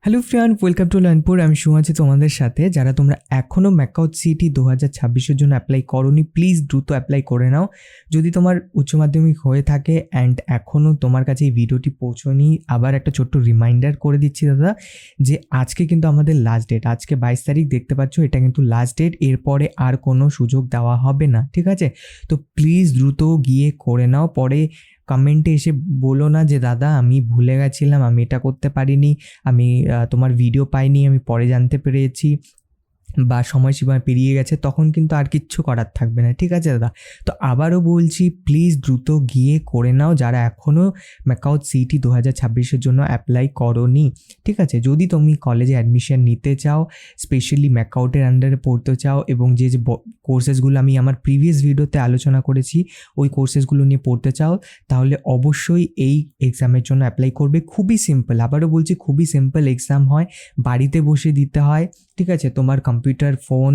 Hello friend, welcome to Learnpur. আমি শুভ আছি তোমাদের সাথে। যারা তোমরা এখনও ম্যাকআউট সিইটি 2026-এর জন্য অ্যাপ্লাই করোনি, প্লিজ দ্রুত অ্যাপ্লাই করে নাও। যদি তোমার উচ্চ মাধ্যমিক হয়ে থাকে অ্যান্ড এখনও তোমার কাছে এই ভিডিওটি পৌঁছয়নি, আবার একটা ছোট্ট রিমাইন্ডার করে দিচ্ছি দাদা, যে আজকে কিন্তু আমাদের লাস্ট ডেট। আজকে 22 তারিখ দেখতে পাচ্ছ, এটা কিন্তু লাস্ট ডেট। এরপরে আর কোনো সুযোগ দেওয়া হবে না, ঠিক আছে? তো প্লিজ দ্রুত গিয়ে করে নাও। পরে কমেন্টে এসে বলো না যে দাদা আমি ভুলে গেছিলাম, আমি এটা করতে পারিনি, আমি তোমার ভিডিও পাইনি, আমি পরে জানতে পেরেছি, বা সময়সীমা পেরিয়ে গেছে। তখন কিন্তু আর কিচ্ছু করার থাকবে না, ঠিক আছে দাদা? তো আবারও বলছি, প্লিজ দ্রুত গিয়ে করে নাও যারা এখনও ম্যাকআউট সিইটি 2026-এর জন্য অ্যাপ্লাই করোনি, ঠিক আছে? যদি তুমি কলেজে অ্যাডমিশন নিতে চাও, স্পেশালি ম্যাকআউটের আন্ডারে পড়তে চাও, এবং যে যে কোর্সেসগুলো আমি আমার প্রিভিয়াস ভিডিওতে আলোচনা করেছি ওই কোর্সেসগুলো নিয়ে পড়তে চাও, তাহলে অবশ্যই এই এক্সামের জন্য অ্যাপ্লাই করবে। খুবই সিম্পল, আবারও বলছি খুবই সিম্পল এক্সাম হয়, বাড়িতে বসে দিতে হয়, ঠিক আছে? তোমার কম্পিউটার, ফোন,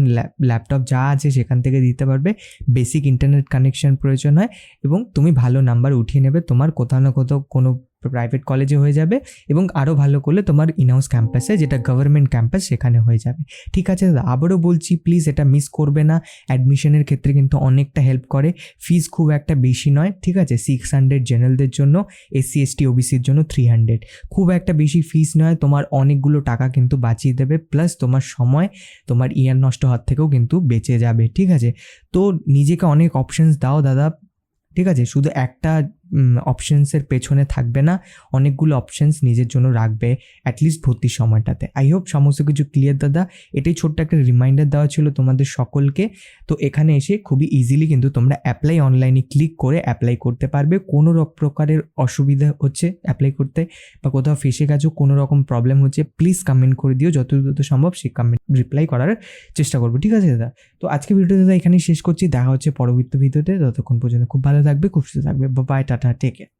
ল্যাপটপ যা আছে সেখান থেকে দিতে পারবে। বেসিক ইন্টারনেট কানেকশন প্রয়োজন হয় এবং তুমি ভালো নাম্বার উঠিয়ে নেবে। তোমার কোথাও না কোথাও কোনো প্রাইভেট কলেজে হয়ে যাবে, এবং আরও ভালো করলে তোমার ইনহাউস ক্যাম্পাসে, যেটা গভর্নমেন্ট ক্যাম্পাস, সেখানে হয়ে যাবে, ঠিক আছে দাদা? আবারও বলছি, প্লিজ এটা মিস করবে না। অ্যাডমিশনের ক্ষেত্রে কিন্তু অনেকটা হেল্প করে। ফিজ খুব একটা বেশি নয়, ঠিক আছে? 600 জেনারেলদের জন্য, SC ST OBCর জন্য 300। খুব একটা বেশি ফিস নয়, তোমার অনেকগুলো টাকা কিন্তু বাঁচিয়ে দেবে, প্লাস তোমার সময়, তোমার ইয়ার নষ্ট হওয়ার থেকেও কিন্তু বেঁচে যাবে, ঠিক আছে? তো নিজেকে অনেক অপশানস দাও দাদা, ঠিক আছে? শুধু একটা অপশানসের পেছনে থাকবে না, অনেকগুলো অপশানস নিজের জন্য রাখবে অ্যাটলিস্ট ভর্তির সময়টাতে। আই হোপ সমস্ত কিছু ক্লিয়ার দাদা। এটাই ছোট্ট একটা রিমাইন্ডার দেওয়া ছিল তোমাদের সকলকে। তো এখানে এসে খুবই ইজিলি কিন্তু তোমরা অ্যাপ্লাই অনলাইনে ক্লিক করে অ্যাপ্লাই করতে পারবে। কোনো প্রকারের অসুবিধা হচ্ছে অ্যাপ্লাই করতে, বা কোথাও ফেসে গেছো, কোনো রকম প্রবলেম হচ্ছে, প্লিজ কমেন্ট করে দিও। যত দ্রুত সম্ভব সেই কমেন্ট রিপ্লাই করার চেষ্টা করবো, ঠিক আছে দাদা? তো আজকে ভিডিওটা দাদা এখানেই শেষ করছি। দেখা হচ্ছে পরবর্তী ভিডিওতে। ততক্ষণ পর্যন্ত খুব ভালো থাকবে, খুব সুস্থ থাকবে। Bye, tata, take care.